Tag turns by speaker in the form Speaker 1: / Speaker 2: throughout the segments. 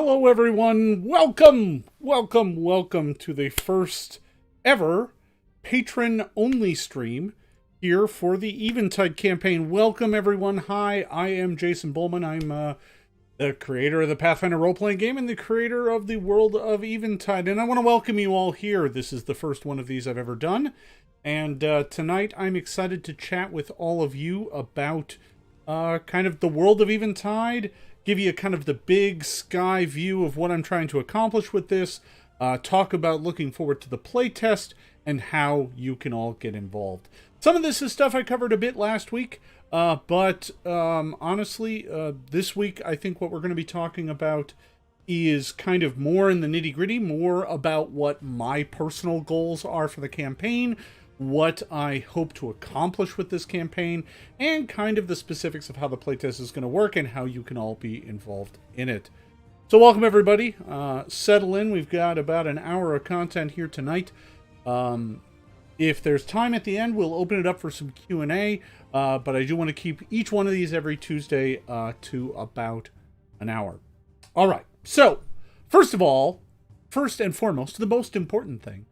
Speaker 1: Hello, everyone. Welcome to the first ever patron-only stream here for the Eventide campaign. Welcome, everyone. Hi, I am Jason Bullman. I'm the creator of the Pathfinder role-playing game and the creator of the world of Eventide. And I want to welcome you all here. This is the first one of these I've ever done. And tonight I'm excited to chat with all of you about kind of the world of Eventide, give you kind of the big sky view of what I'm trying to accomplish with this, talk about looking forward to the playtest, and how you can all get involved. Some of this is stuff I covered a bit last week, but honestly, this week I think what we're going to be talking about is kind of more in the nitty-gritty, more about what my personal goals are for the campaign, what I hope to accomplish with this campaign, and kind of the specifics of how the playtest is going to work and how you can all be involved in it. So welcome, everybody. Settle in. We've got about an hour of content here tonight. If there's time at the end, we'll open it up for some Q&A, but I do want to keep each one of these every Tuesday to about an hour. All right. So, first and foremost, the most important thing,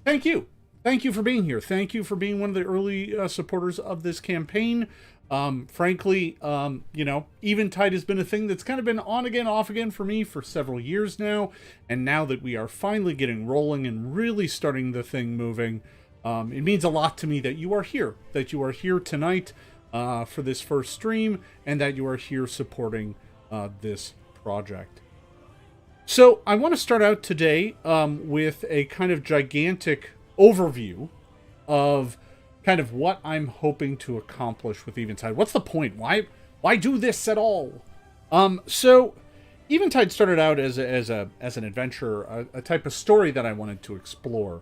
Speaker 1: thank you. Thank you for being here. Thank you for being one of the early supporters of this campaign. Frankly, Eventide has been a thing that's kind of been on again, off again for me for several years now. And now that we are finally getting rolling and really starting the thing moving, it means a lot to me that you are here tonight for this first stream, and that you are here supporting this project. So I want to start out today with a kind of gigantic overview of kind of what I'm hoping to accomplish with Eventide. What's the point? Why do this at all? So Eventide started out as an adventure, a type of story that I wanted to explore.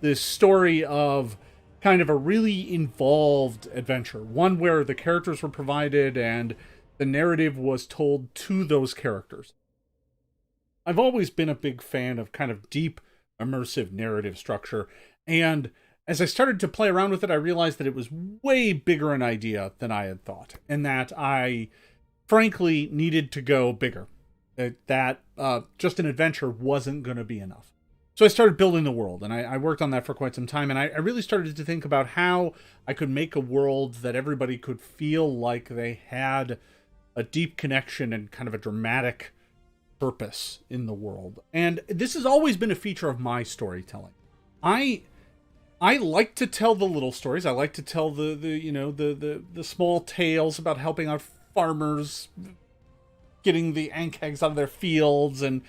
Speaker 1: This story of kind of a really involved adventure, one where the characters were provided and the narrative was told to those characters. I've always been a big fan of kind of deep, immersive narrative structure, and as I started to play around with it, I realized that it was way bigger an idea than I had thought, and that I frankly needed to go bigger. That just an adventure wasn't going to be enough. So I started building the world, and I worked on that for quite some time, and I really started to think about how I could make a world that everybody could feel like they had a deep connection and kind of a dramatic purpose in the world. And this has always been a feature of my storytelling. I like to tell the little stories. I like to tell the small tales about helping out farmers, getting the ankegs out of their fields, and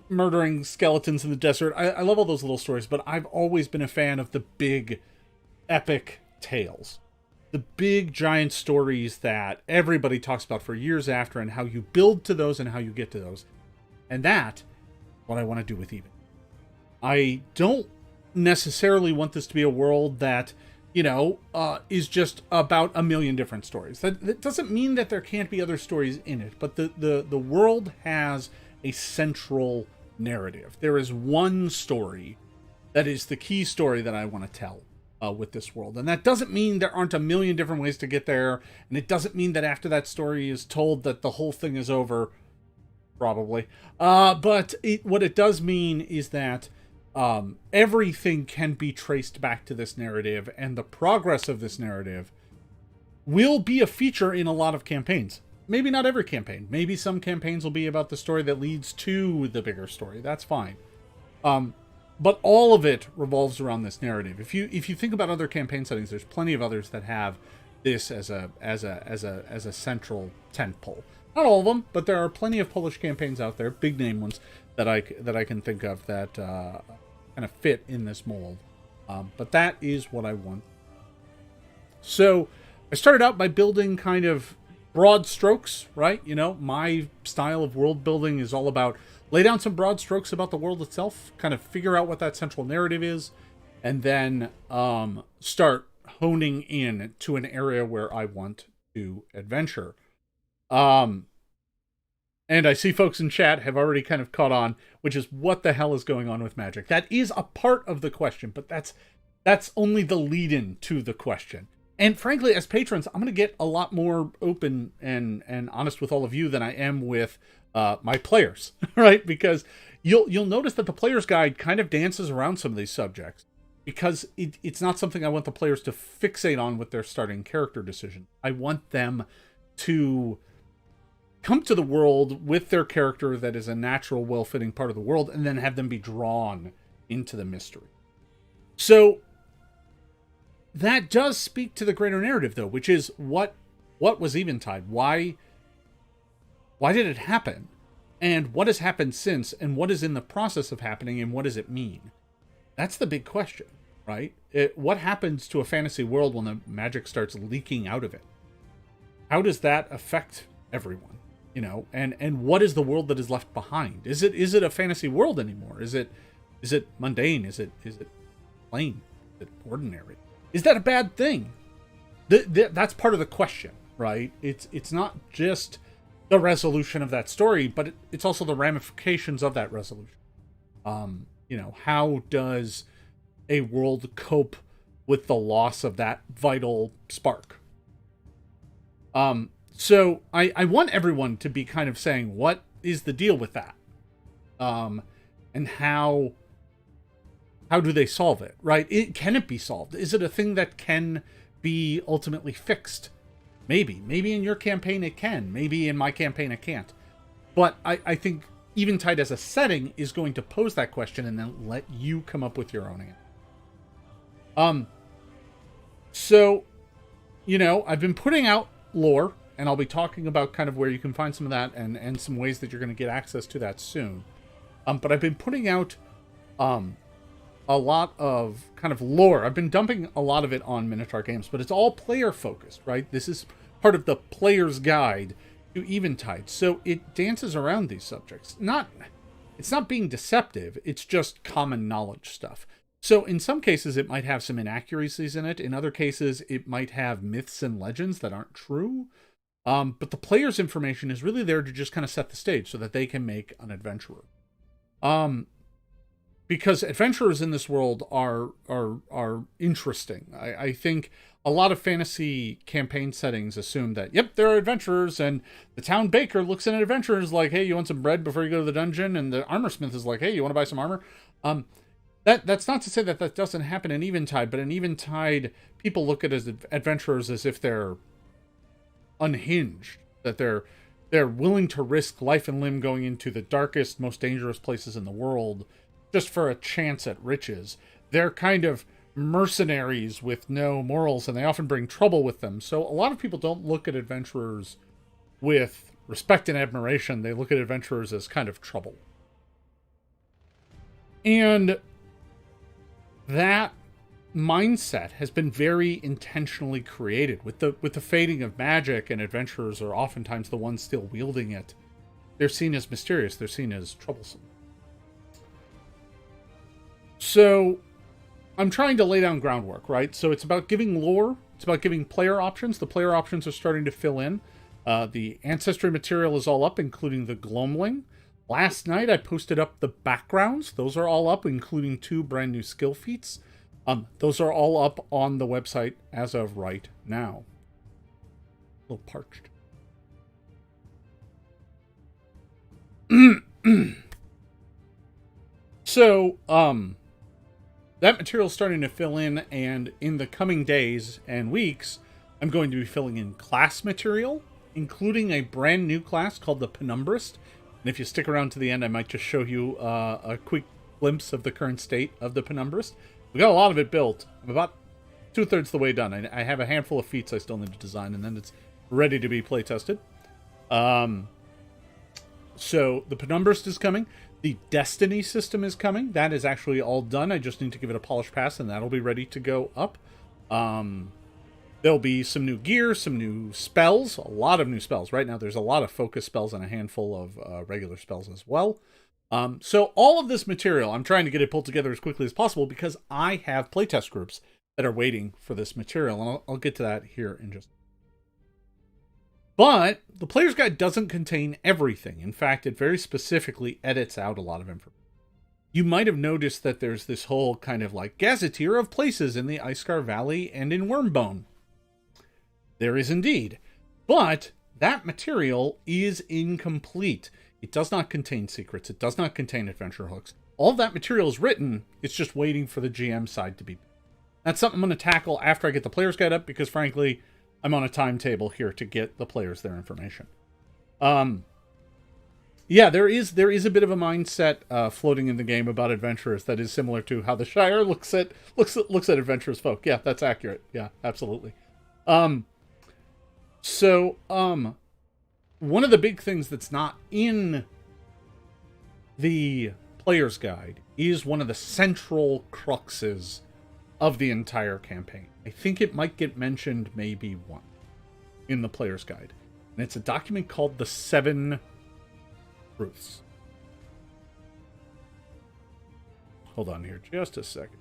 Speaker 1: murdering skeletons in the desert. I love all those little stories, but I've always been a fan of the big epic tales. The big giant stories that everybody talks about for years after, and how you build to those and how you get to those. And that's what I want to do with Even. I don't necessarily want this to be a world that, is just about a million different stories. That doesn't mean that there can't be other stories in it, but the world has a central narrative. There is one story that is the key story that I want to tell with this world. And that doesn't mean there aren't a million different ways to get there, and it doesn't mean that after that story is told that the whole thing is over, probably. But what it does mean is that everything can be traced back to this narrative, and the progress of this narrative will be a feature in a lot of campaigns. Maybe not every campaign. Maybe some campaigns will be about the story that leads to the bigger story. That's fine. But all of it revolves around this narrative. If you think about other campaign settings, there's plenty of others that have this as a central tentpole. Not all of them, but there are plenty of Polish campaigns out there, big name ones that I can think of that kind of fit in this mold. But that is what I want. So I started out by building kind of broad strokes, right? My style of world building is all about lay down some broad strokes about the world itself, kind of figure out what that central narrative is, and then start honing in to an area where I want to adventure. And I see folks in chat have already kind of caught on, which is what the hell is going on with magic. That is a part of the question, but that's only the lead-in to the question. And frankly, as patrons, I'm going to get a lot more open and honest with all of you than I am with my players, right? Because you'll notice that the player's guide kind of dances around some of these subjects because it's not something I want the players to fixate on with their starting character decision. I want them to come to the world with their character that is a natural, well-fitting part of the world, and then have them be drawn into the mystery. So that does speak to the greater narrative, though, which is what was Eventide? Why did it happen? And what has happened since? And what is in the process of happening? And what does it mean? That's the big question, right? What happens to a fantasy world when the magic starts leaking out of it? How does that affect everyone? You know, and what is the world that is left behind? Is it a fantasy world anymore? Is it mundane? Is it plain? Is it ordinary? Is that a bad thing? That's part of the question, right? It's not just the resolution of that story, but it's also the ramifications of that resolution. You know, how does a world cope with the loss of that vital spark? So I want everyone to be kind of saying, what is the deal with that? And how do they solve it, right? Can it be solved? Is it a thing that can be ultimately fixed? Maybe in your campaign it can. Maybe in my campaign it can't. But I think Eventide as a setting is going to pose that question and then let you come up with your own answer. So, you know, I've been putting out lore, and I'll be talking about kind of where you can find some of that and some ways that you're going to get access to that soon. But I've been putting out a lot of kind of lore. I've been dumping a lot of it on Minotaur Games, but it's all player focused, right? This is part of the player's guide to Eventide. So it dances around these subjects. It's not being deceptive. It's just common knowledge stuff. So in some cases, it might have some inaccuracies in it. In other cases, it might have myths and legends that aren't true. But the player's information is really there to just kind of set the stage so that they can make an adventurer. Because adventurers in this world are interesting. I think a lot of fantasy campaign settings assume that, yep, there are adventurers, and the town baker looks at an adventurer and is like, hey, you want some bread before you go to the dungeon? And the armor smith is like, hey, you want to buy some armor? That's not to say that that doesn't happen in Eventide, but in Eventide, people look at as adventurers as if they're unhinged, that they're willing to risk life and limb going into the darkest, most dangerous places in the world just for a chance at riches. They're kind of mercenaries with no morals, and they often bring trouble with them. So a lot of people don't look at adventurers with respect and admiration. They look at adventurers as kind of trouble. And that mindset has been very intentionally created with the fading of magic, and adventurers are oftentimes the ones still wielding it. They're seen as mysterious. They're seen as troublesome. So I'm trying to lay down groundwork, right? So it's about giving lore. It's about giving player options. The player options are starting to fill in. The ancestry material is all up, including the Gloamling. Last night I posted up the backgrounds. Those are all up, including 2 brand new skill feats. Those are all up on the website as of right now. A little parched. So, that material is starting to fill in, and in the coming days and weeks, I'm going to be filling in class material, including a brand new class called the Penumbrist. And if you stick around to the end, I might just show you a quick glimpse of the current state of the Penumbrist. We got a lot of it built. I'm about 2/3 the way done. I have a handful of feats I still need to design, and then it's ready to be play tested. So the Penumbrist is coming. The Destiny system is coming. That is actually all done. I just need to give it a polish pass, and that'll be ready to go up. There'll be some new gear, some new spells, a lot of new spells. Right now there's a lot of focus spells and a handful of regular spells as well. So all of this material, I'm trying to get it pulled together as quickly as possible because I have playtest groups that are waiting for this material, and I'll get to that here in just a minute. But the player's guide doesn't contain everything. In fact, it very specifically edits out a lot of information. You might have noticed that there's this whole kind of like gazetteer of places in the Iskar Valley and in Wormbone. There is indeed. But that material is incomplete. It does not contain secrets. It does not contain adventure hooks. All of that material is written. It's just waiting for the GM side to be. That's something I'm going to tackle after I get the player's guide up, because frankly, I'm on a timetable here to get the players their information. Yeah, there is a bit of a mindset floating in the game about adventurers that is similar to how the Shire looks at adventurous folk. Yeah, that's accurate. Yeah, absolutely. So one of the big things that's not in the player's guide is one of the central cruxes of the entire campaign. I think it might get mentioned maybe once in the player's guide. And it's a document called the 7 Truths. Hold on here just a second.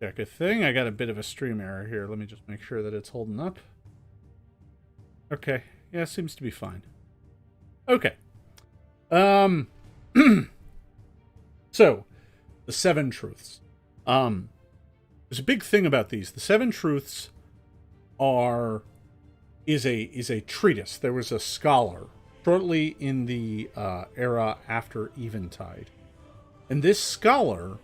Speaker 1: Check a thing. I got a bit of a stream error here. Let me just make sure that it's holding up. Okay. Yeah, seems to be fine. Okay. So, the 7 Truths. There's a big thing about these. The 7 Truths is a treatise. There was a scholar shortly in the era after Eventide. And this scholar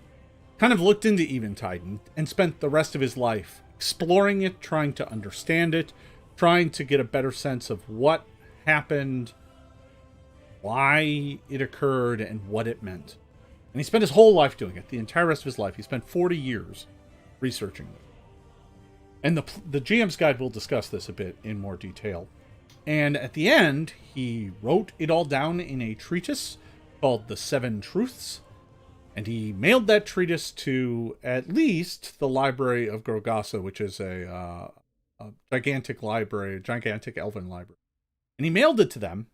Speaker 1: kind of looked into Eventide and spent the rest of his life exploring it, trying to understand it, trying to get a better sense of what happened, why it occurred, and what it meant. And he spent his whole life doing it, the entire rest of his life. He spent 40 years researching it. And the GM's Guide will discuss this a bit in more detail. And at the end, he wrote it all down in a treatise called The 7 Truths. And he mailed that treatise to at least the Library of Gorgassa, which is a gigantic library, gigantic elven library. And he mailed it to them,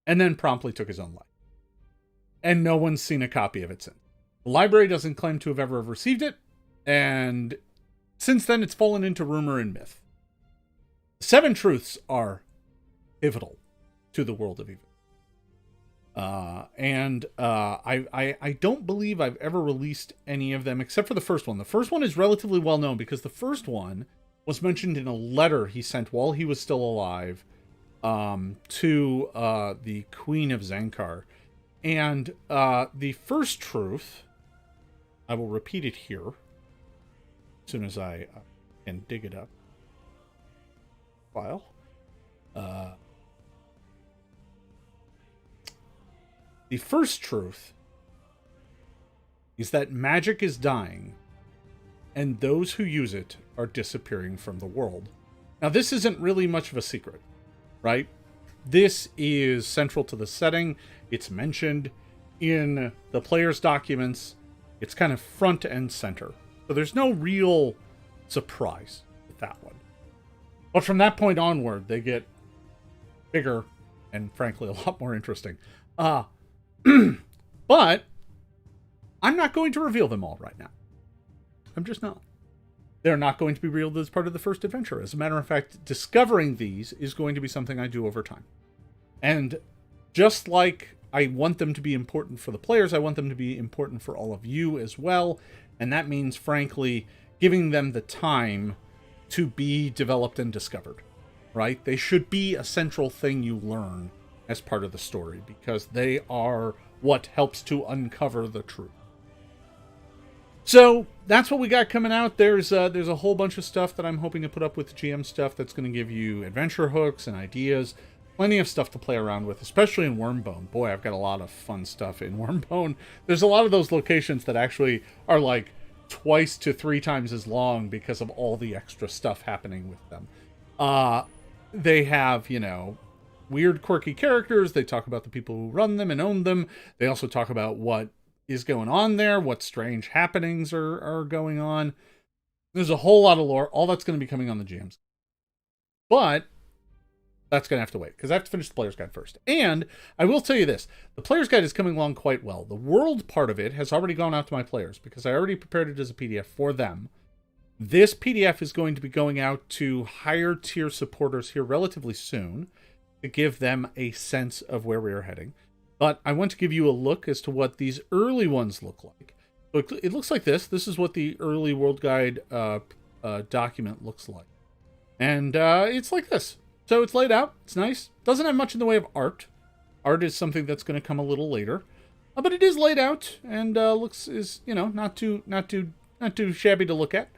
Speaker 1: and then promptly took his own life. And no one's seen a copy of it since. The library doesn't claim to have ever received it, and since then it's fallen into rumor and myth. The 7 Truths are pivotal to the world of Evil. I don't believe I've ever released any of them except for the first one. The first one is relatively well known because the first one was mentioned in a letter he sent while he was still alive to the Queen of Zankar. And the first truth, I will repeat it here as soon as I can dig it up. File. The first truth is that magic is dying, and those who use it are disappearing from the world. Now, this isn't really much of a secret, right? This is central to the setting. It's mentioned in the player's documents. It's kind of front and center. So there's no real surprise with that one. But from that point onward, they get bigger and, frankly, a lot more interesting. But I'm not going to reveal them all right now. I'm just not. They're not going to be revealed as part of the first adventure. As a matter of fact, discovering these is going to be something I do over time. And just like I want them to be important for the players, I want them to be important for all of you as well. And that means, frankly, giving them the time to be developed and discovered, right? They should be a central thing you learn as part of the story, because they are what helps to uncover the truth. So that's what we got coming out. There's a whole bunch of stuff that I'm hoping to put up with GM stuff that's going to give you adventure hooks and ideas. Plenty of stuff to play around with, especially in Wormbone. Boy, I've got a lot of fun stuff in Wormbone. There's a lot of those locations that actually are like twice to 3 times as long because of all the extra stuff happening with them. They have, weird, quirky characters. They talk about the people who run them and own them. They also talk about what is going on there, what strange happenings are going on. There's a whole lot of lore. All that's going to be coming on the GMs. But that's going to have to wait, because I have to finish the player's guide first. And I will tell you this. The player's guide is coming along quite well. The world part of it has already gone out to my players, because I already prepared it as a PDF for them. This PDF is going to be going out to higher tier supporters here relatively soon, to give them a sense of where we are heading. But I want to give you a look as to what these early ones look like. So it looks like this. This is what the early World Guide document looks like. And it's like this. So it's laid out. It's nice. Doesn't have much in the way of art. Art is something that's going to come a little later. But it is laid out and not too shabby to look at.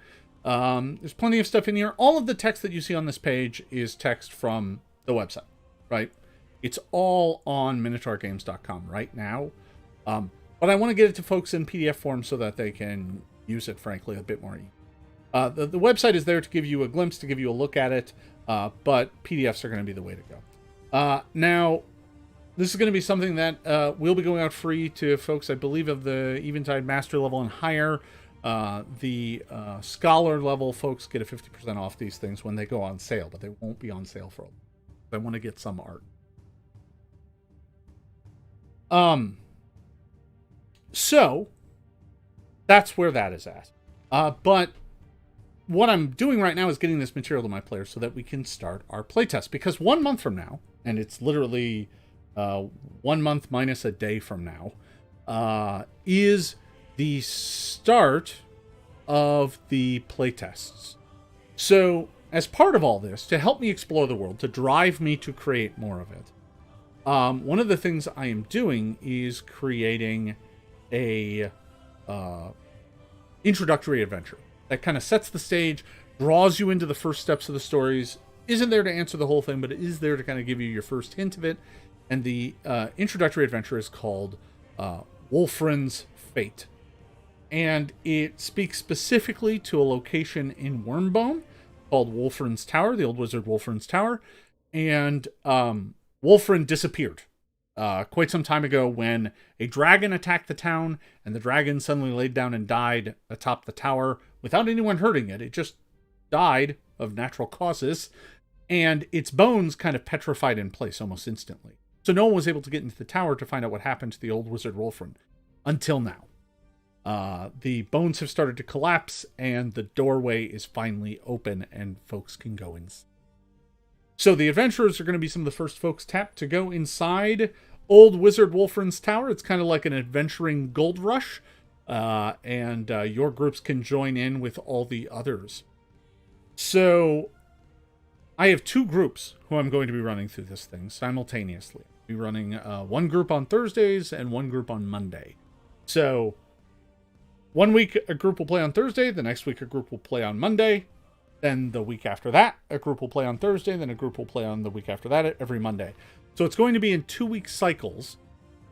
Speaker 1: There's plenty of stuff in here. All of the text that you see on this page is text from the website, right? It's all on MinotaurGames.com right now. But I want to get it to folks in PDF form so that they can use it, frankly, a bit more easily. The website is there to give you a glimpse, to give you a look at it, but PDFs are going to be the way to go. Now, this is going to be something that will be going out free to folks, I believe, of the Eventide Master level and higher. The Scholar level folks get a 50% off these things when they go on sale, but they won't be on sale for a while. I want to get some art. So, that's where that is at. But what I'm doing right now is getting this material to my players so that we can start our playtest. Because 1 month from now, and it's literally 1 month minus a day from now, is the start of the playtests. So, as part of all this, to help me explore the world, to drive me to create more of it, one of the things I am doing is creating a introductory adventure that kind of sets the stage, draws you into the first steps of the stories, isn't there to answer the whole thing, but it is there to kind of give you your first hint of it. And the introductory adventure is called Wolfrin's Fate. And it speaks specifically to a location in Wormbone called Wolfrin's Tower, the old wizard Wolfrin's Tower. And Wolfrin disappeared quite some time ago when a dragon attacked the town, and the dragon suddenly laid down and died atop the tower without anyone hurting it. It just died of natural causes, and its bones kind of petrified in place almost instantly. So no one was able to get into the tower to find out what happened to the old wizard Wolfrin until now. The bones have started to collapse, and the doorway is finally open, and folks can go inside. So the adventurers are going to be some of the first folks tapped to go inside old wizard Wolfrin's Tower. It's kind of like an adventuring gold rush, and your groups can join in with all the others. So I have 2 groups who I'm going to be running through this thing simultaneously. I'll be running one group on Thursdays and one group on Monday. So 1 week a group will play on Thursday, the next week a group will play on Monday. Then the week after that, a group will play on Thursday, then a group will play on the week after that every Monday. So it's going to be in 2-week cycles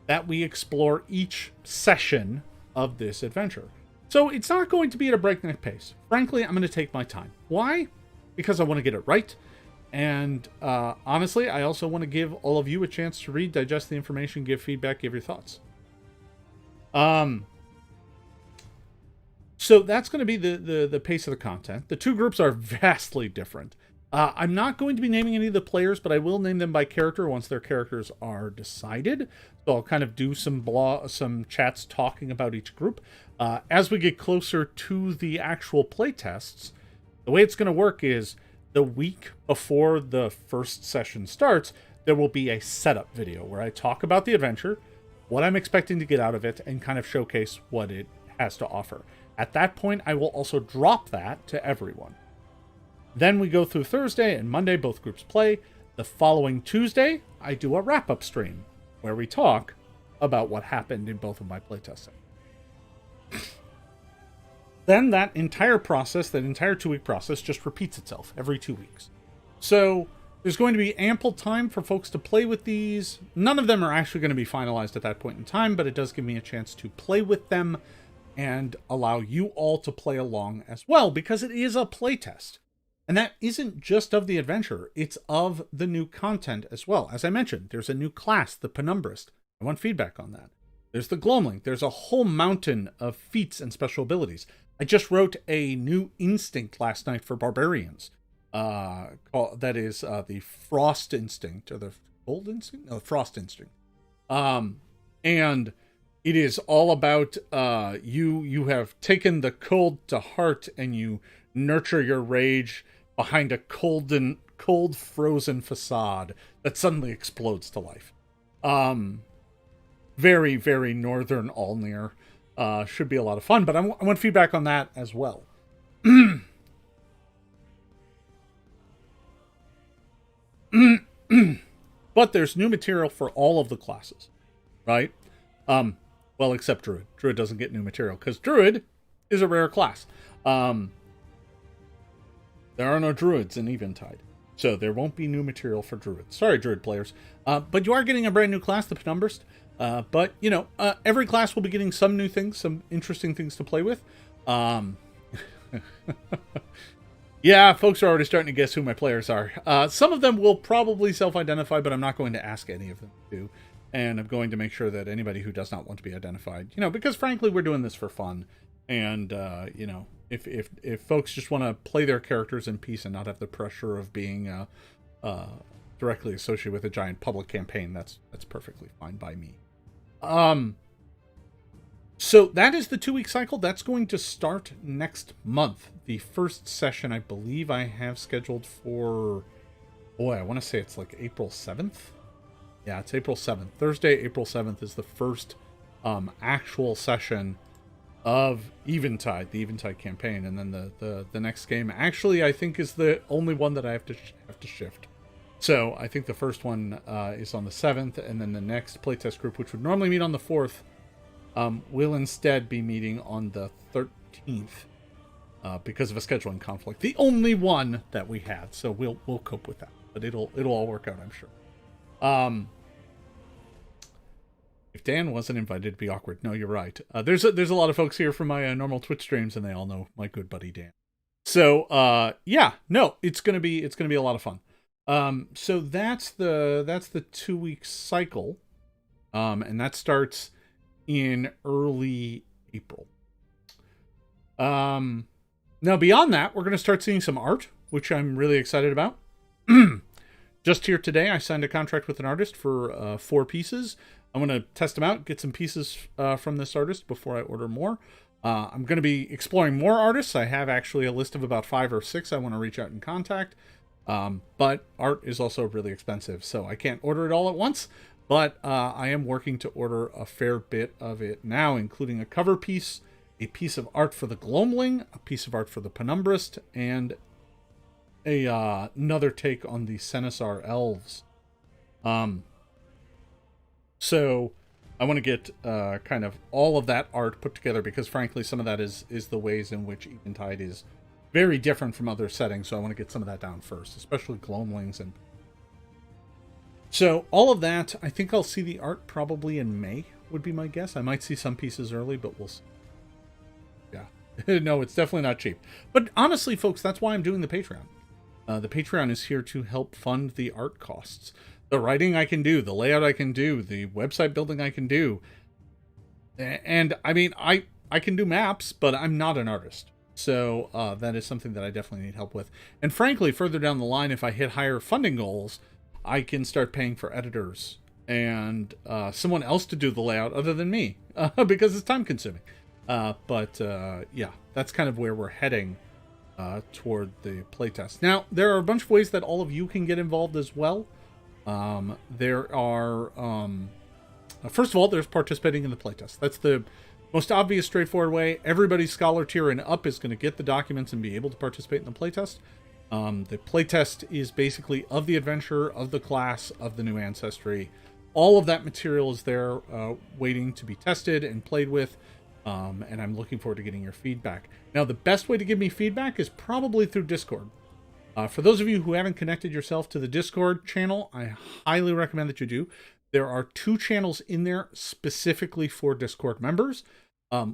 Speaker 1: that we explore each session of this adventure. So it's not going to be at a breakneck pace. Frankly, I'm going to take my time. Why? Because I want to get it right. And honestly, I also want to give all of you a chance to read, digest the information, give feedback, give your thoughts. So that's going to be the pace of the content. The 2 groups are vastly different. I'm not going to be naming any of the players, but I will name them by character once their characters are decided. So I'll kind of do some chats talking about each group. As we get closer to the actual playtests, the way it's going to work is the week before the first session starts, there will be a setup video where I talk about the adventure, what I'm expecting to get out of it, and kind of showcase what it has to offer. At that point, I will also drop that to everyone. Then we go through Thursday and Monday, both groups play. The following Tuesday, I do a wrap-up stream where we talk about what happened in both of my playtests. Then that entire process, that entire 2-week process, just repeats itself every 2 weeks. So there's going to be ample time for folks to play with these. None of them are actually going to be finalized at that point in time, but it does give me a chance to play with them and allow you all to play along as well, because it is a playtest. And that isn't just of the adventure, it's of the new content as well. As I mentioned, there's a new class, the Penumbrist. I want feedback on that. There's the Gloamling. There's a whole mountain of feats and special abilities. I just wrote a new instinct last night for barbarians. That is the Frost Instinct, or the Cold Instinct? No, the Frost Instinct. And it is all about you have taken the cold to heart, and you nurture your rage behind a cold frozen facade that suddenly explodes to life. Very, very northern Alnir. Should be a lot of fun, but I want feedback on that as well. But there's new material for all of the classes, right? Well, except Druid. Druid doesn't get new material because Druid is a rare class. There are no Druids in Eventide, so there won't be new material for Druids. Sorry, Druid players. But you are getting a brand new class, the Penumbrist. But, you know, every class will be getting some new things, some interesting things to play with. Yeah, folks are already starting to guess who my players are. Some of them will probably self-identify, but I'm not going to ask any of them to. And I'm going to make sure that anybody who does not want to be identified, you know, because frankly, we're doing this for fun. And, you know, if folks just want to play their characters in peace and not have the pressure of being directly associated with a giant public campaign, that's perfectly fine by me. So that is the 2-week cycle. That's going to start next month. The first session, I believe I have scheduled for, boy, I want to say it's like April 7th. Yeah, it's April 7th. Thursday, April 7th is the first actual session of Eventide, the Eventide campaign. And then the next game actually, I think, is the only one that I have to shift. So I think the first one is on the 7th, and then the next playtest group, which would normally meet on the 4th, will instead be meeting on the 13th because of a scheduling conflict. The only one that we had, so we'll cope with that. But it'll all work out, I'm sure. If Dan wasn't invited, it'd be awkward. No, you're right. There's a lot of folks here from my normal Twitch streams, and they all know my good buddy Dan. So yeah, no, it's gonna be a lot of fun. So that's the 2-week cycle, and that starts in early April. Now beyond that, we're going to start seeing some art, which I'm really excited about. Just here today, I signed a contract with an artist for 4 pieces. I'm going to test them out, get some pieces from this artist before I order more. I'm going to be exploring more artists. I have actually a list of about 5 or 6 I want to reach out and contact. But art is also really expensive, so I can't order it all at once. But I am working to order a fair bit of it now, including a cover piece, a piece of art for the Gloamling, a piece of art for the Penumbrist, and another take on the Seneschar Elves. So I want to get kind of all of that art put together, because frankly, some of that is the ways in which Eventide is very different from other settings, so I want to get some of that down first, especially Gloamlings. And so all of that, I think I'll see the art probably in May, would be my guess. I might see some pieces early, but we'll see. Yeah. No, it's definitely not cheap. But honestly, folks, that's why I'm doing the Patreon. The Patreon is here to help fund the art costs. The writing I can do, the layout I can do, the website building I can do. And, I mean, I can do maps, but I'm not an artist. So that is something that I definitely need help with. And frankly, further down the line, if I hit higher funding goals, I can start paying for editors and someone else to do the layout other than me, because it's time consuming. But yeah, that's kind of where we're heading toward the playtest. Now, there are a bunch of ways that all of you can get involved as well. There are, first of all, there's participating in the playtest. That's the most obvious, straightforward way. Everybody's Scholar tier and up is going to get the documents and be able to participate in the playtest. The playtest is basically of the adventure, of the class, of the new ancestry. All of that material is there waiting to be tested and played with, and I'm looking forward to getting your feedback. Now, the best way to give me feedback is probably through Discord. For those of you who haven't connected yourself to the Discord channel, I highly recommend that you do. There are 2 channels in there specifically for Discord members.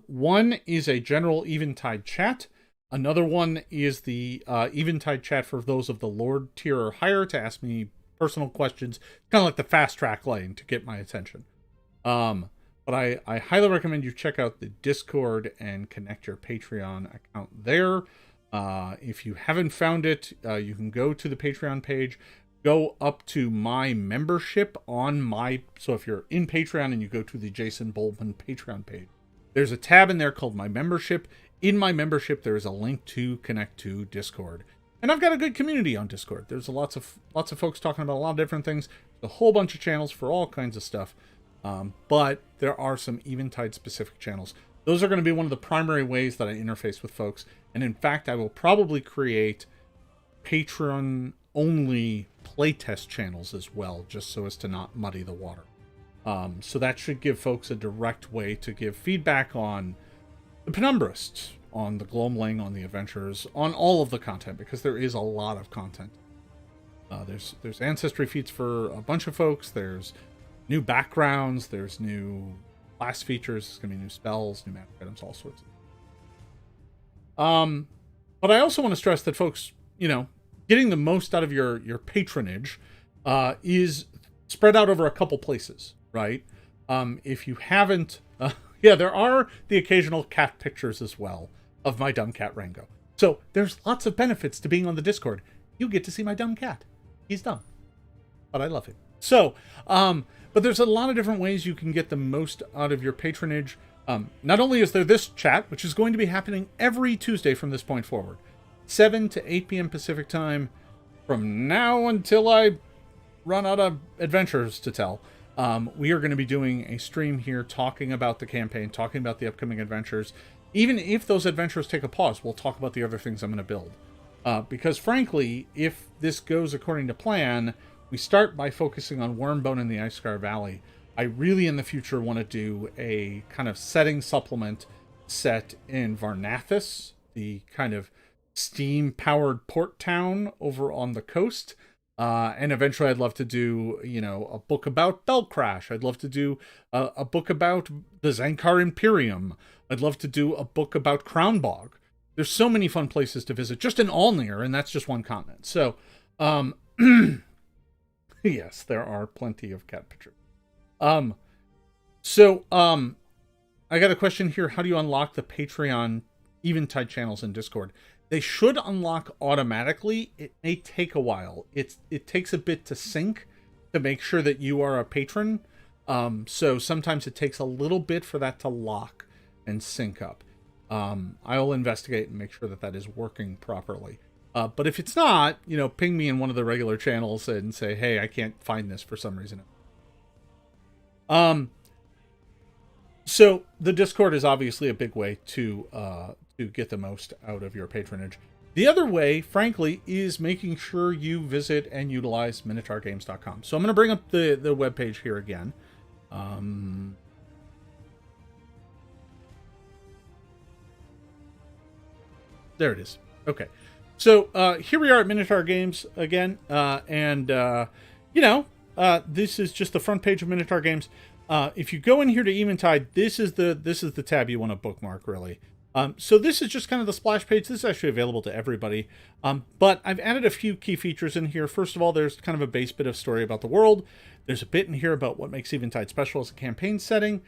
Speaker 1: One is a general Eventide chat. Another one is the Eventide chat for those of the Lord tier or higher to ask me personal questions. Kind of like the fast track lane to get my attention. But I highly recommend you check out the Discord and connect your Patreon account there. If you haven't found it, you can go to the Patreon page, go up to my membership on my, so if you're in Patreon and you go to the Jason Boltman Patreon page, there's a tab in there called My Membership. In My Membership, there is a link to connect to Discord. And I've got a good community on Discord. There's lots of folks talking about a lot of different things. There's a whole bunch of channels for all kinds of stuff. But there are some Eventide specific channels. Those are going to be one of the primary ways that I interface with folks. And in fact, I will probably create Patreon-only playtest channels as well, just so as to not muddy the water. So that should give folks a direct way to give feedback on the Penumbrists, on the Gloamling, on the Adventures, on all of the content, because there is a lot of content. There's ancestry feats for a bunch of folks. There's new backgrounds. There's new class features. There's going to be new spells, new magic items, all sorts of. But I also want to stress that folks, getting the most out of your patronage is spread out over a couple places, right? If you haven't, there are the occasional cat pictures as well of my dumb cat Rango. So there's lots of benefits to being on the Discord. You get to see my dumb cat. He's dumb, but I love him. So, but there's a lot of different ways you can get the most out of your patronage. Not only is there this chat, which is going to be happening every Tuesday from this point forward, 7 to 8 p.m. Pacific time, from now until I run out of adventures to tell. We are going to be doing a stream here talking about the campaign, talking about the upcoming adventures. Even if those adventures take a pause, we'll talk about the other things I'm going to build. Because frankly, if this goes according to plan, we start by focusing on Wormbone and the Icescar Valley. I really in the future want to do a kind of setting supplement set in Varnathus, the kind of steam-powered port town over on the coast. And eventually I'd love to do, a book about Bellcrash. I'd love to do a book about the Zankar Imperium. I'd love to do a book about Crownbog. There's so many fun places to visit just in Alnir, and that's just one continent. So, yes, there are plenty of cat pictures. I got a question here. How do you unlock the Patreon Eventide channels in Discord? They should unlock automatically. It may take a while. It takes a bit to sync to make sure that you are a patron. So sometimes it takes a little bit for that to lock and sync up. I'll investigate and make sure that is working properly. But if it's not, ping me in one of the regular channels and say, hey, I can't find this for some reason. So the Discord is obviously a big way to get the most out of your patronage. The other way, frankly, is making sure you visit and utilize MinotaurGames.com. So I'm going to bring up the webpage here again. There it is. Okay. So here we are at Minotaur Games again. This is just the front page of Minotaur Games. If you go in here to Eventide, this is the tab you want to bookmark, really. So this is just kind of the splash page. This is actually available to everybody. But I've added a few key features in here. First of all, there's kind of a base bit of story about the world. There's a bit in here about what makes Eventide special as a campaign setting.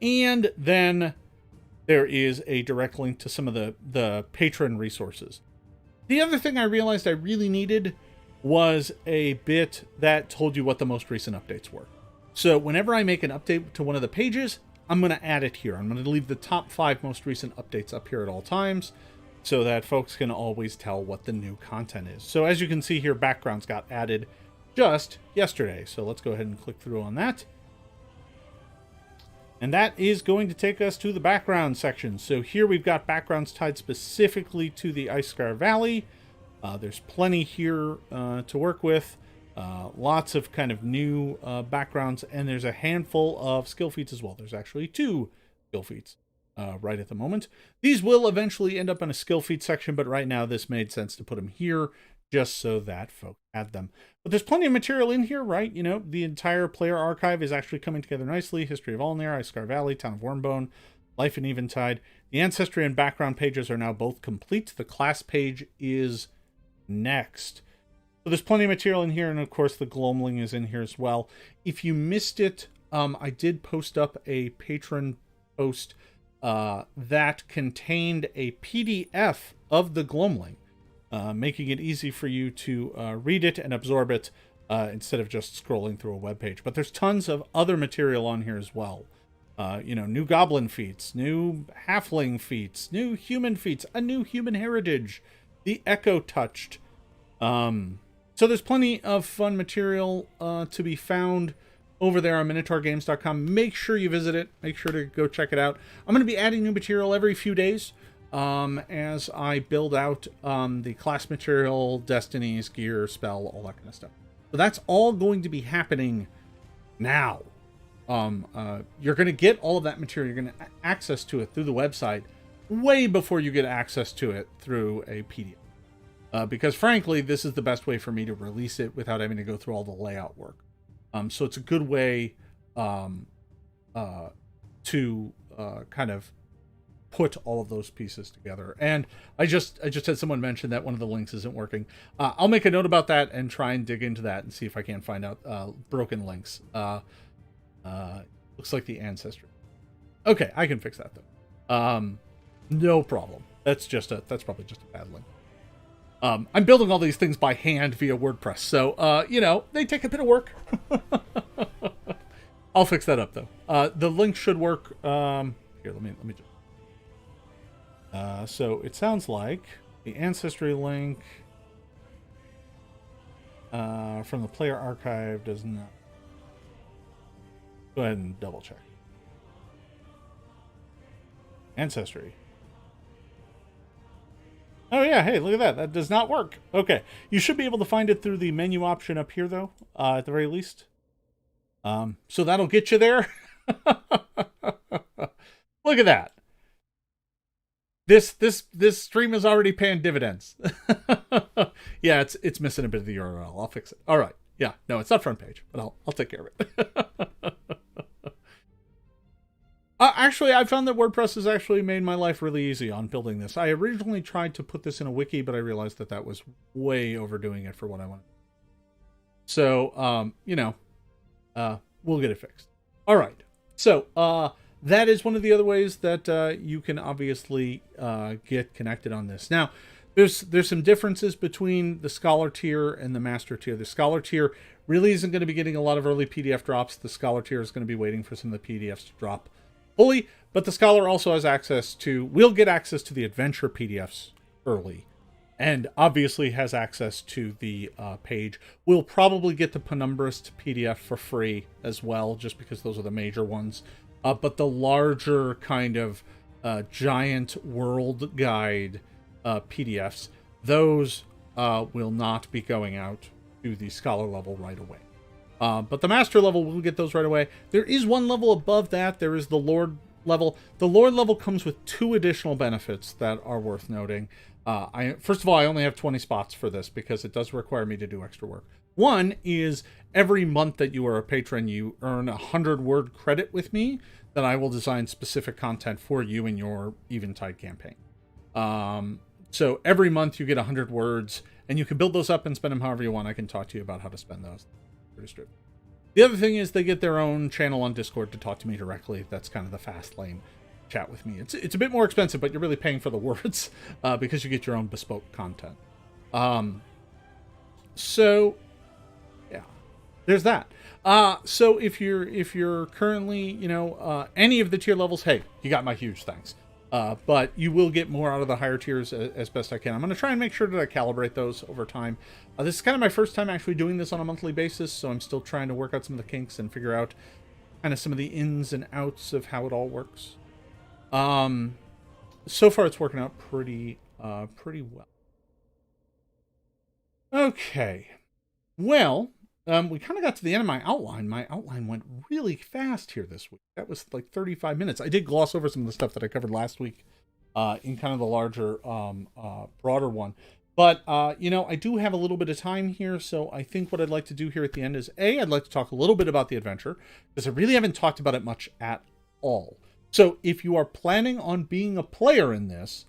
Speaker 1: And then there is a direct link to some of the patron resources. The other thing I realized I really needed was a bit that told you what the most recent updates were. So whenever I make an update to one of the pages, I'm going to add it here. I'm going to leave the top 5 most recent updates up here at all times so that folks can always tell what the new content is. So as you can see here, backgrounds got added just yesterday. So let's go ahead and click through on that. And that is going to take us to the background section. So here we've got backgrounds tied specifically to the Icescar Valley. There's plenty here to work with. Lots of kind of new backgrounds, and there's a handful of skill feats as well. There's actually 2 skill feats right at the moment. These will eventually end up in a skill feat section, but right now this made sense to put them here just so that folks had them. But there's plenty of material in here, right? The entire player archive is actually coming together nicely. History of Alnir, Icescar Valley, Town of Wormbone, Life in Eventide. The ancestry and background pages are now both complete. The class page is next. So there's plenty of material in here, and of course the Gloamling is in here as well. If you missed it, I did post up a patron post that contained a PDF of the Gloamling, making it easy for you to read it and absorb it instead of just scrolling through a web page. But there's tons of other material on here as well. New goblin feats, new halfling feats, new human feats, a new human heritage, the Echo Touched. So there's plenty of fun material to be found over there on MinotaurGames.com. Make sure you visit it. Make sure to go check it out. I'm going to be adding new material every few days as I build out the class material, destinies, gear, spell, all that kind of stuff. So that's all going to be happening now. You're going to get all of that material. You're going to access to it through the website way before you get access to it through a PDF. Because frankly, this is the best way for me to release it without having to go through all the layout work. So it's a good way to kind of put all of those pieces together. And I just had someone mention that one of the links isn't working. I'll make a note about that and try and dig into that and see if I can find out broken links. Looks like the ancestry. Okay, I can fix that though. No problem. That's probably just a bad link. I'm building all these things by hand via WordPress, so they take a bit of work. I'll fix that up though. The link should work. Here, let me just. So it sounds like the ancestry link from the player archive does not. Go ahead and double check. Ancestry. Oh yeah, hey, look at that. That does not work. Okay. You should be able to find it through the menu option up here though, at the very least. So that'll get you there. Look at that. This stream is already paying dividends. Yeah, it's missing a bit of the URL. I'll fix it. All right. Yeah, no, it's not front page, but I'll take care of it. Actually, I found that WordPress has actually made my life really easy on building this. I originally tried to put this in a wiki, but I realized that was way overdoing it for what I wanted. So, we'll get it fixed. All right. So, that is one of the other ways that you can obviously get connected on this. Now, there's some differences between the Scholar tier and the Master tier. The Scholar tier really isn't going to be getting a lot of early PDF drops. The Scholar tier is going to be waiting for some of the PDFs to drop fully, but the Scholar also has will get access to the Adventure PDFs early, and obviously has access to the page. We'll probably get the Penumbrist PDF for free as well, just because those are the major ones. But the larger kind of giant world guide PDFs, those will not be going out to the Scholar level right away. But the Master level, we'll get those right away. There is one level above that. There is the Lord level. The Lord level comes with 2 additional benefits that are worth noting. First of all, I only have 20 spots for this because it does require me to do extra work. One is every month that you are a patron, you earn 100-word credit with me that I will design specific content for you in your Eventide campaign. So every month you get 100 words, and you can build those up and spend them however you want. I can talk to you about how to spend those. Pretty straight. The other thing is they get their own channel on Discord to talk to me directly. That's kind of the fast lane chat with me. It's a bit more expensive, but you're really paying for the words because you get your own bespoke content. So yeah, there's that. So if you're currently, any of the tier levels, hey, you got my huge thanks. But you will get more out of the higher tiers as best I can. I'm going to try and make sure that I calibrate those over time. This is kind of my first time actually doing this on a monthly basis, so I'm still trying to work out some of the kinks and figure out kind of some of the ins and outs of how it all works. So far it's working out pretty well. Okay. Well, we kind of got to the end of my outline. My outline went really fast here this week. That was like 35 minutes. I did gloss over some of the stuff that I covered last week in kind of the larger, broader one. But, I do have a little bit of time here, so I think what I'd like to do here at the end is, I'd like to talk a little bit about the adventure, because I really haven't talked about it much at all. So if you are planning on being a player in this,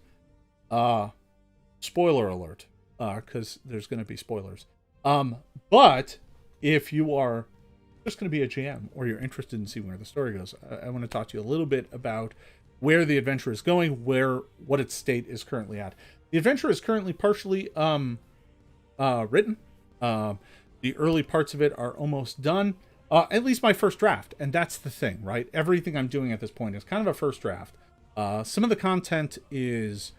Speaker 1: spoiler alert, because there's going to be spoilers. But if you are just going to be a GM or you're interested in seeing where the story goes, I want to talk to you a little bit about where the adventure is going, what its state is currently at. The adventure is currently partially written. The early parts of it are almost done. At least my first draft. And that's the thing, right? Everything I'm doing at this point is kind of a first draft. Some of the content is,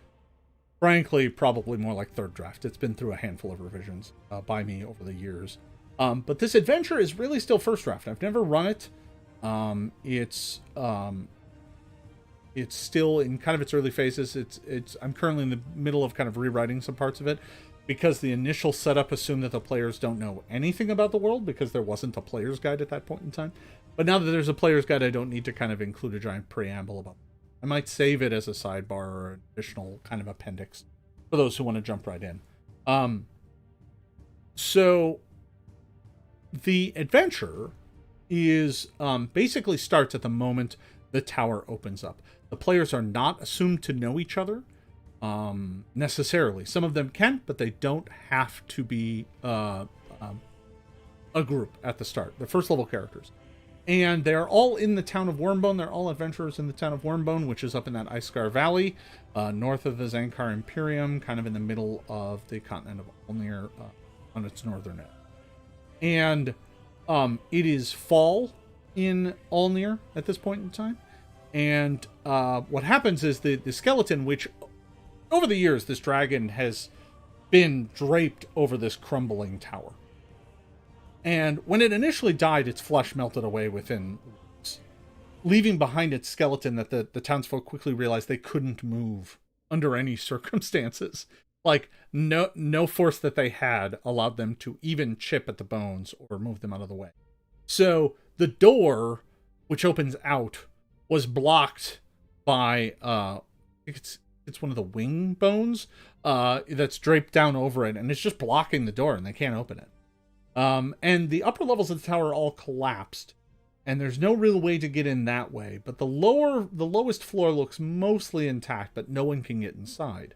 Speaker 1: frankly, probably more like third draft. It's been through a handful of revisions by me over the years. But this adventure is really still first draft. I've never run it. It's still in kind of its early phases. I'm currently in the middle of kind of rewriting some parts of it because the initial setup assumed that the players don't know anything about the world because there wasn't a player's guide at that point in time. But now that there's a player's guide, I don't need to kind of include a giant preamble about it. I might save it as a sidebar or an additional kind of appendix for those who want to jump right in. So the adventure is basically starts at the moment the tower opens up. The players are not assumed to know each other necessarily. Some of them can, but they don't have to be a group at the start. They're first level characters. And they're all in the town of Wormbone. They're all adventurers in the town of Wormbone, which is up in that Icescar Valley, north of the Zankar Imperium, kind of in the middle of the continent of Alnir on its northern edge. And it is fall in Alnir at this point in time. And what happens is the skeleton, which over the years, this dragon has been draped over this crumbling tower. And when it initially died, its flesh melted away within weeks, leaving behind its skeleton that the townsfolk quickly realized they couldn't move under any circumstances. Like, no force that they had allowed them to even chip at the bones or move them out of the way. So the door, which opens out, was blocked by I think it's one of the wing bones that's draped down over it, and it's just blocking the door, and they can't open it. And the upper levels of the tower are all collapsed, and there's no real way to get in that way. But the lowest floor looks mostly intact, but no one can get inside.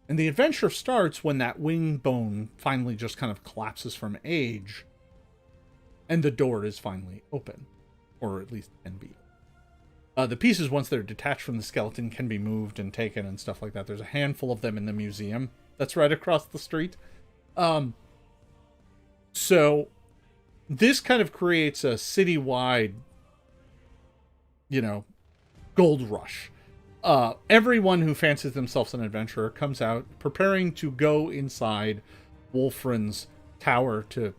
Speaker 1: And the adventure starts when that wing bone finally just kind of collapses from age, and the door is finally open, or at least can be. The pieces, once they're detached from the skeleton, can be moved and taken and stuff like that. There's a handful of them in the museum that's right across the street. So this kind of creates a citywide, gold rush. Everyone who fancies themselves an adventurer comes out preparing to go inside Wolfrin's tower to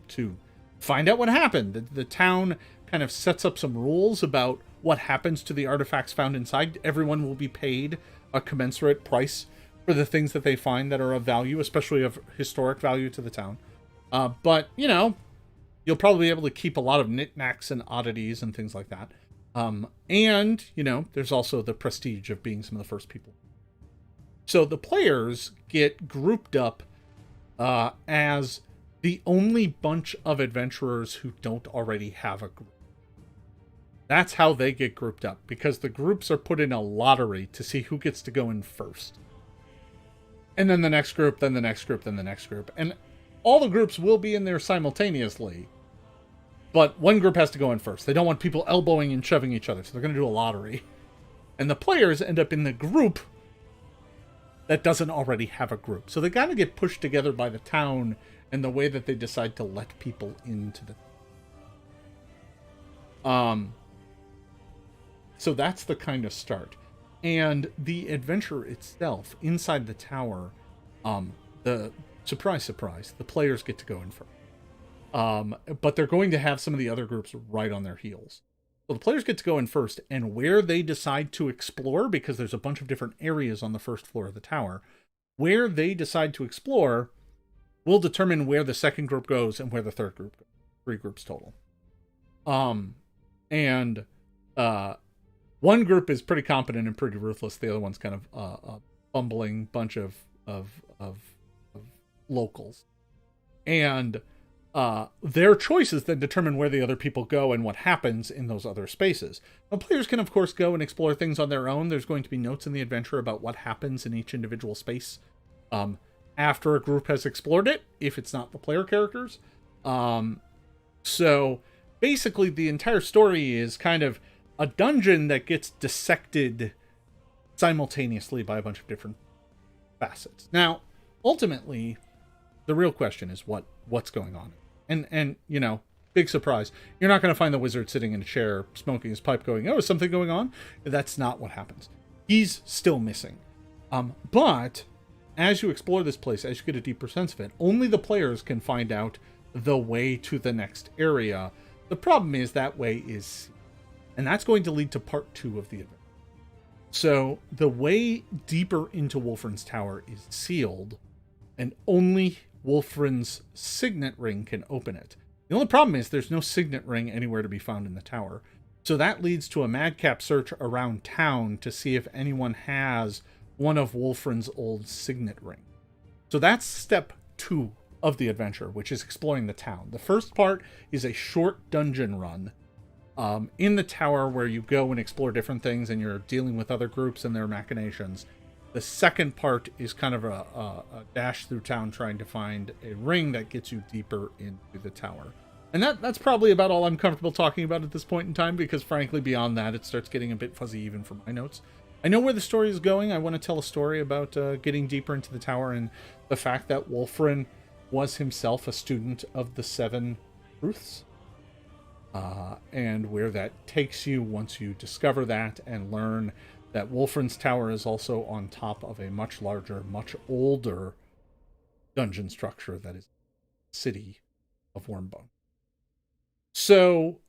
Speaker 1: find out what happened. The town kind of sets up some rules about what happens to the artifacts found inside. Everyone will be paid a commensurate price for the things that they find that are of value, especially of historic value to the town. But, you'll probably be able to keep a lot of knickknacks and oddities and things like that. And, there's also the prestige of being some of the first people. So the players get grouped up as the only bunch of adventurers who don't already have a group. That's how they get grouped up, because the groups are put in a lottery to see who gets to go in first. And then the next group, then the next group, then the next group. And all the groups will be in there simultaneously, but one group has to go in first. They don't want people elbowing and shoving each other, so they're going to do a lottery. And the players end up in the group that doesn't already have a group. So they kind of get pushed together by the town and the way that they decide to let people into the... So that's the kind of start. And the adventure itself, inside the tower, the surprise, surprise, the players get to go in first. But they're going to have some of the other groups right on their heels. So the players get to go in first, and where they decide to explore, because there's a bunch of different areas on the first floor of the tower, where they decide to explore will determine where the second group goes and where the third group goes. 3 groups total. One group is pretty competent and pretty ruthless. The other one's kind of a bumbling bunch of locals. And their choices then determine where the other people go and what happens in those other spaces. Now, players can, of course, go and explore things on their own. There's going to be notes in the adventure about what happens in each individual space after a group has explored it, if it's not the player characters. So basically, the entire story is kind of a dungeon that gets dissected simultaneously by a bunch of different facets. Now, ultimately, the real question is what's going on. And big surprise, you're not going to find the wizard sitting in a chair smoking his pipe going, oh, is something going on? That's not what happens. He's still missing. But as you explore this place, as you get a deeper sense of it, only the players can find out the way to the next area. The problem is that way is, and that's going to lead to part 2 of the event. So the way deeper into Wulfrun's Tower is sealed, and only Wulfrun's signet ring can open it. The only problem is there's no signet ring anywhere to be found in the tower. So that leads to a madcap search around town to see if anyone has one of Wulfrun's old signet rings. So that's step 2 of the adventure, which is exploring the town. The first part is a short dungeon run in the tower where you go and explore different things and you're dealing with other groups and their machinations. The second part is kind of a dash through town trying to find a ring that gets you deeper into the tower. And that's probably about all I'm comfortable talking about at this point in time, because frankly, beyond that, it starts getting a bit fuzzy even for my notes. I know where the story is going. I want to tell a story about getting deeper into the tower and the fact that Wulfrun was himself a student of the 7 Truths. And where that takes you once you discover that and learn that Wulfrun's Tower is also on top of a much larger, much older dungeon structure that is the city of Wormbone. So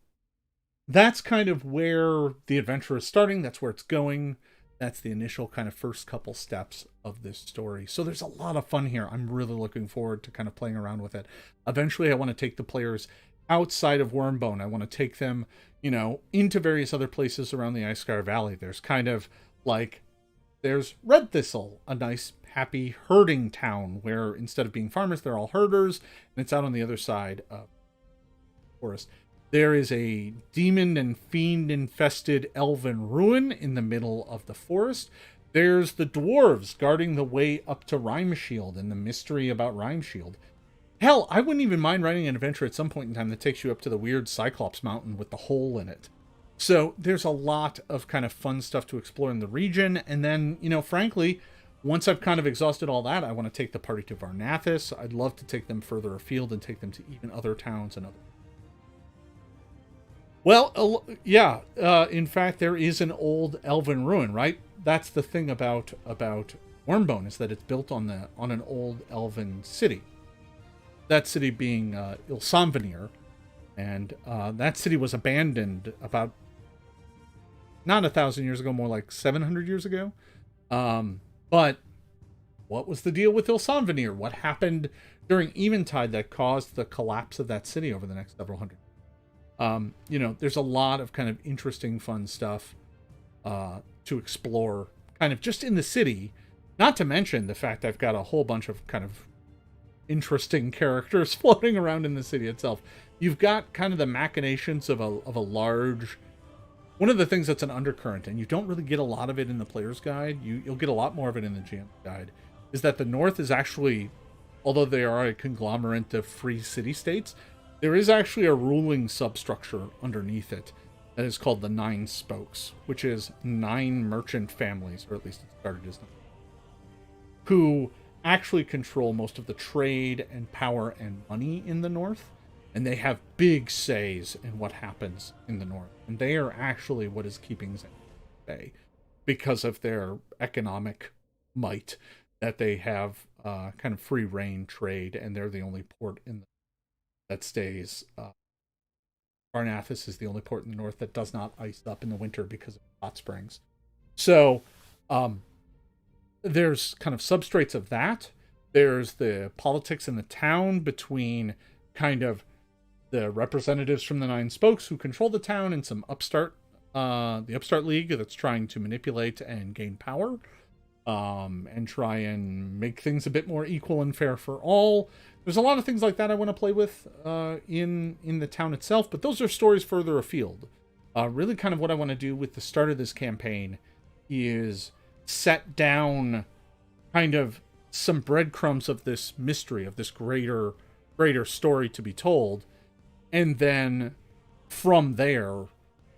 Speaker 1: that's kind of where the adventure is starting. That's where it's going. That's the initial kind of first couple steps of this story. So there's a lot of fun here. I'm really looking forward to kind of playing around with it. Eventually, I want to take the players outside of Wormbone. I want to take them, into various other places around the Icescar Valley. There's kind of like, there's Red Thistle, a nice, happy herding town where instead of being farmers, they're all herders, and it's out on the other side of the forest. There is a demon and fiend infested elven ruin in the middle of the forest. There's the dwarves guarding the way up to Rhymeshield and the mystery about Rhymeshield. Hell, I wouldn't even mind writing an adventure at some point in time that takes you up to the weird Cyclops Mountain with the hole in it. So there's a lot of kind of fun stuff to explore in the region. And then, frankly, once I've kind of exhausted all that, I want to take the party to Varnathis. I'd love to take them further afield and take them to even other towns and other. Well, yeah, in fact, there is an old elven ruin, right? That's the thing about Wormbone, is that it's built on an old elven city. That city being Ilsamvanir, and that city was abandoned about not 1,000 years ago, more like 700 years ago. But what was the deal with Ilsamvanir? What happened during Eventide that caused the collapse of that city over the next several hundred? There's a lot of kind of interesting, fun stuff to explore, kind of just in the city. Not to mention the fact I've got a whole bunch of kind of interesting characters floating around in the city itself. You've got kind of the machinations of a large. One of the things that's an undercurrent, and you don't really get a lot of it in the player's guide, you'll get a lot more of it in the GM guide, is that the North is actually, although they are a conglomerate of free city-states, there is actually a ruling substructure underneath it that is called the 9 Spokes, which is 9 merchant families, or at least it started as 9, who actually control most of the trade and power and money in the North, and they have big says in what happens in the North, and they are actually what is keeping Zen at bay because of their economic might, that they have kind of free reign trade, and they're the only port that stays. Varnathis is the only port in the North that does not ice up in the winter because of hot springs. So there's kind of substrates of that. There's the politics in the town between kind of the representatives from the 9 Spokes who control the town and some upstart, the Upstart League that's trying to manipulate and gain power, and try and make things a bit more equal and fair for all. There's a lot of things like that I want to play with in the town itself, but those are stories further afield. Really kind of what I want to do with the start of this campaign is set down kind of some breadcrumbs of this mystery, of this greater story to be told, and then from there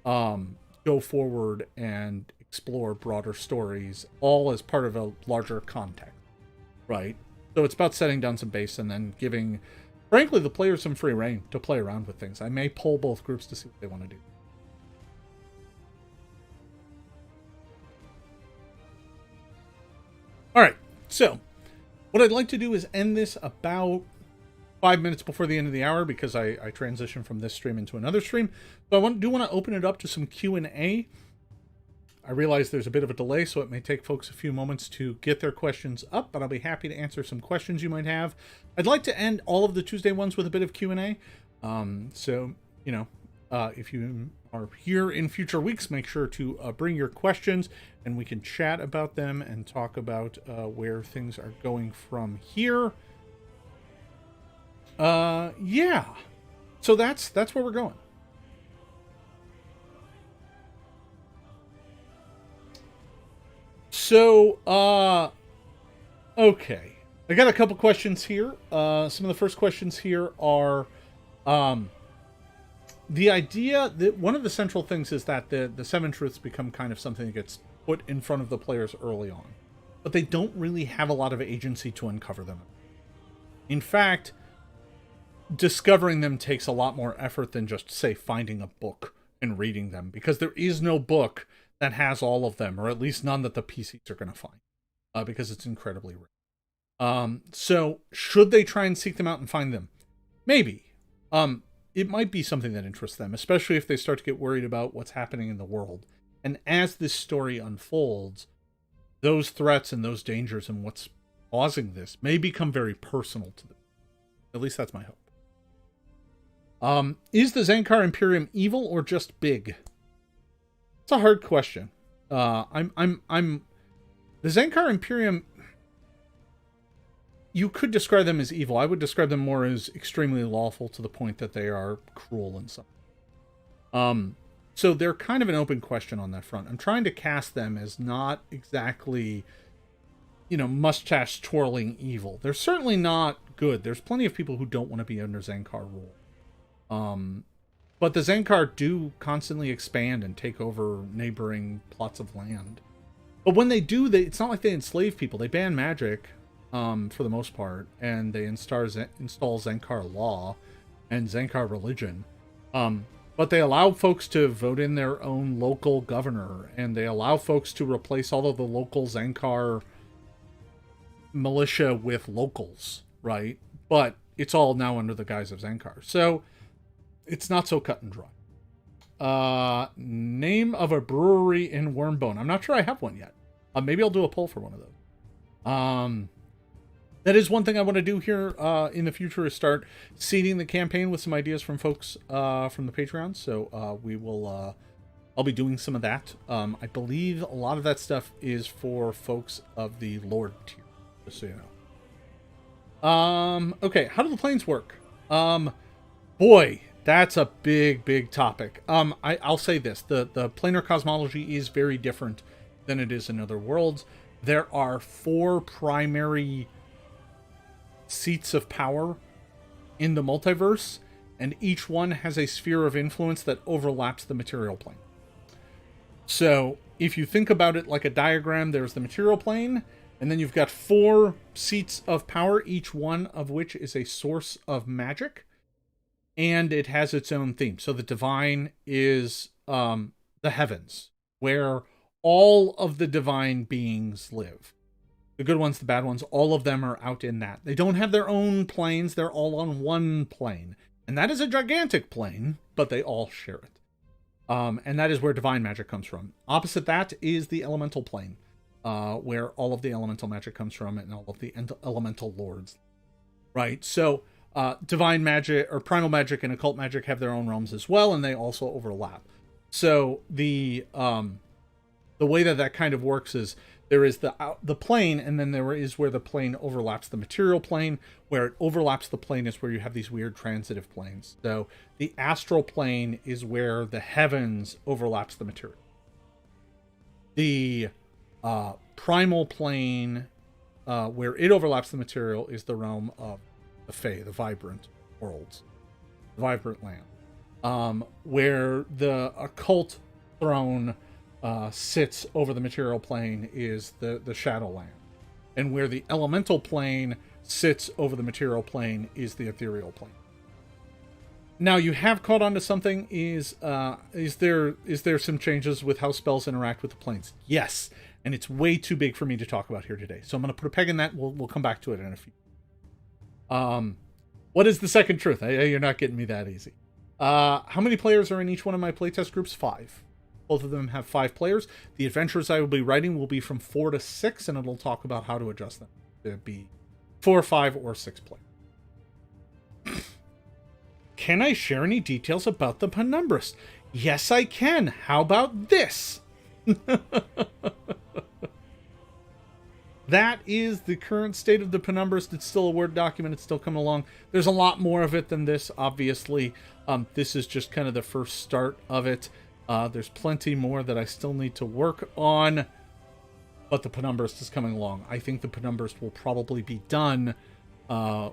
Speaker 1: go forward and explore broader stories, all as part of a larger context, right? So it's about setting down some base and then giving, frankly, the players some free reign to play around with things. I may poll both groups to see what they want to do. All right, so what I'd like to do is end this about 5 minutes before the end of the hour because I transitioned from this stream into another stream. So I do want to open it up to some Q&A. I realize there's a bit of a delay, so it may take folks a few moments to get their questions up, but I'll be happy to answer some questions you might have. I'd like to end all of the Tuesday ones with a bit of Q&A. So, you know, if you are here in future weeks, make sure to bring your questions, and we can chat about them and talk about where things are going from here. Yeah. So that's where we're going. So, okay. I got a couple questions here. Some of the first questions here are, the idea that one of the central things is that the seven truths become kind of something that gets put in front of the players early on, but they don't really have a lot of agency to uncover them. In fact, discovering them takes a lot more effort than just, say, finding a book and reading them, because there is no book that has all of them, or at least none that the PCs are going to find, because it's incredibly rare. So should they try and seek them out and find them? Maybe. It might be something that interests them, especially if they start to get worried about what's happening in the world. And as this story unfolds, those threats and those dangers and what's causing this may become very personal to them. At least that's my hope. Is the Zankar Imperium evil or just big? It's a hard question. The Zankar Imperium, you could describe them as evil. I would describe them more as extremely lawful, to the point that they are cruel in some. So they're kind of an open question on that front. I'm trying to cast them as not exactly, you know, mustache twirling evil. They're certainly not good. There's plenty of people who don't want to be under Zankar rule. But the Zankar do constantly expand and take over neighboring plots of land. But when they do, it's not like they enslave people. They ban magic, for the most part, and they install Zankar law and Zankar religion. But they allow folks to vote in their own local governor, and they allow folks to replace all of the local Zankar militia with locals, right? But it's all now under the guise of Zankar. So it's not so cut and dry. Name of a brewery in Wormbone. I'm not sure I have one yet. Maybe I'll do a poll for one of those. That is one thing I want to do here in the future, is start seeding the campaign with some ideas from folks from the Patreon. So we will, I'll be doing some of that. I believe a lot of that stuff is for folks of the Lord tier, just so you know. Okay, how do the planes work? Boy, that's a big topic. I'll say this. The planar cosmology is very different than it is in other worlds. There are 4 primary seats of power in the multiverse, and each one has a sphere of influence that overlaps the material plane. So if you think about it like a diagram, there's the material plane, and then you've got 4 seats of power, each one of which is a source of magic, and it has its own theme. So the divine is the heavens, where all of the divine beings live. The good ones, the bad ones, all of them are out in that. They don't have their own planes. They're all on one plane. And that is a gigantic plane, but they all share it. And that is where divine magic comes from. Opposite that is the elemental plane, where all of the elemental magic comes from and all of the elemental lords. Right? So divine magic, or primal magic, and occult magic have their own realms as well, and they also overlap. So the way that kind of works is, there is the plane, and then there is where the plane overlaps the material plane. Where it overlaps the plane is where you have these weird transitive planes. So the astral plane is where the heavens overlaps the material. The primal plane, where it overlaps the material, is the realm of the Fae, the vibrant worlds, the vibrant land. Where the occult throne sits over the material plane is the Shadowland, and where the elemental plane sits over the material plane is the ethereal plane. Now, you have caught on to something. Is there some changes with how spells interact with the planes? Yes, and it's way too big for me to talk about here today, so I'm going to put a peg in that. We'll come back to it in a few. What is the second truth? You're not getting me that easy. How many players are in each one of my playtest groups? 5. Both of them have 5 players. The adventures I will be writing will be from 4 to 6, and it'll talk about how to adjust them to be 4, 5, or 6 players. Can I share any details about the Penumbrist? Yes, I can. How about this? That is the current state of the Penumbrist. It's still a Word document. It's still coming along. There's a lot more of it than this, obviously. This is just kind of the first start of it. There's plenty more that I still need to work on, but the Penumbrist is coming along. I think the Penumbrist will probably be done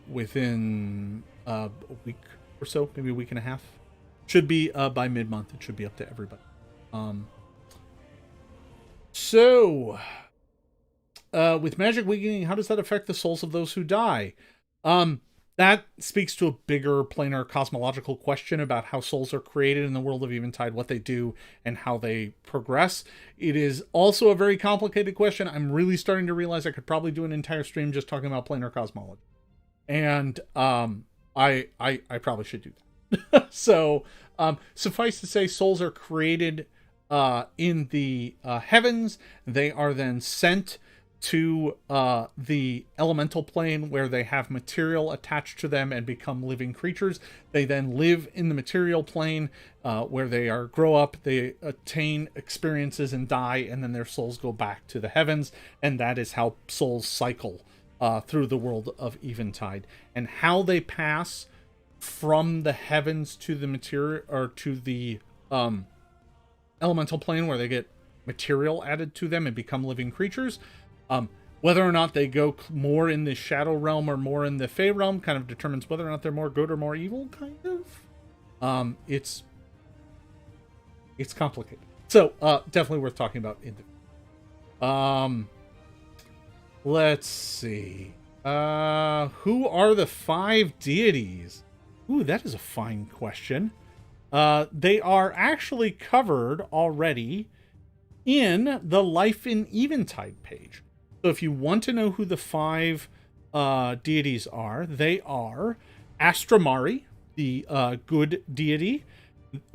Speaker 1: within a week or so, maybe a week and a half. Should be by mid-month. It should be up to everybody. With magic weakening, how does that affect the souls of those who die? That speaks to a bigger planar cosmological question about how souls are created in the world of Eventide, what they do, and how they progress. It is also a very complicated question. I'm really starting to realize I could probably do an entire stream just talking about planar cosmology. And I probably should do that. So suffice to say, souls are created in the heavens. They are then sent to the elemental plane where they have material attached to them and become living creatures. They then live in the material plane where they grow up, they attain experiences and die, and then their souls go back to the heavens. And that is how souls cycle through the world of Eventide. And how they pass from the heavens to the material, or to the elemental plane where they get material added to them and become living creatures. Whether or not they go more in the shadow realm or more in the fey realm kind of determines whether or not they're more good or more evil, kind of. It's complicated. So, definitely worth talking about in the... let's see. Who are the 5 deities? Ooh, that is a fine question. They are actually covered already in the Life in Eventide page. So if you want to know who the 5 deities are, they are Astramari, the good deity,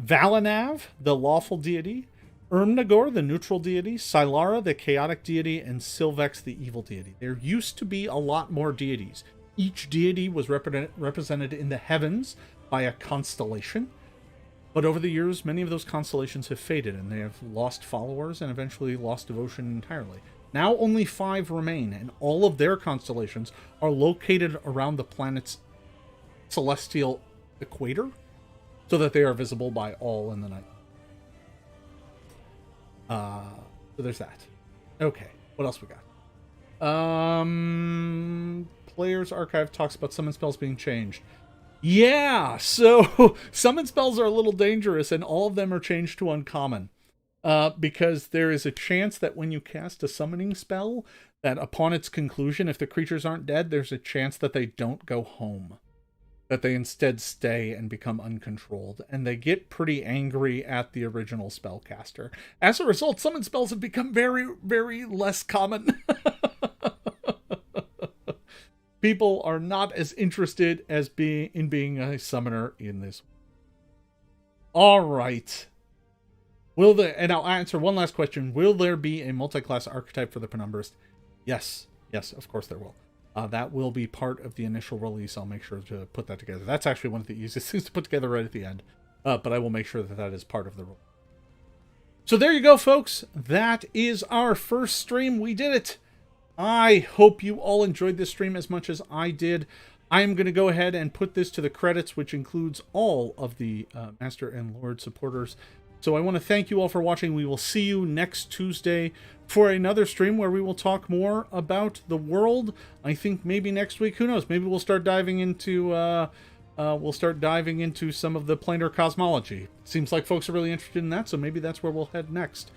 Speaker 1: Valanav, the lawful deity, Ermnagor, the neutral deity, Silara, the chaotic deity, and Silvex, the evil deity. There used to be a lot more deities. Each deity was represented in the heavens by a constellation. But over the years, many of those constellations have faded, and they have lost followers and eventually lost devotion entirely. Now only 5 remain, and all of their constellations are located around the planet's celestial equator, so that they are visible by all in the night. So there's that. Okay, what else we got? Player's Archive talks about summon spells being changed. Yeah, so summon spells are a little dangerous, and all of them are changed to uncommon. Because there is a chance that when you cast a summoning spell, that upon its conclusion, if the creatures aren't dead, there's a chance that they don't go home. That they instead stay and become uncontrolled. And they get pretty angry at the original spellcaster. As a result, summon spells have become very, very less common. People are not as interested as in being a summoner in this. All right. And I'll answer one last question. Will there be a multi-class archetype for the Penumbrist? Yes. Yes, of course there will. That will be part of the initial release. I'll make sure to put that together. That's actually one of the easiest things to put together right at the end. But I will make sure that that is part of the release. So there you go, folks. That is our first stream. We did it. I hope you all enjoyed this stream as much as I did. I am going to go ahead and put this to the credits, which includes all of the Master and Lord supporters. So I want to thank you all for watching. We will see you next Tuesday for another stream where we will talk more about the world. I think maybe next week, who knows? Maybe we'll start diving into some of the planar cosmology. Seems like folks are really interested in that, so maybe that's where we'll head next.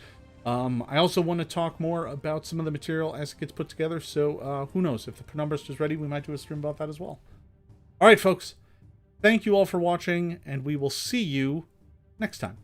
Speaker 1: I also want to talk more about some of the material as it gets put together. So who knows? If the Penumbrist is ready, we might do a stream about that as well. All right, folks. Thank you all for watching, and we will see you next time.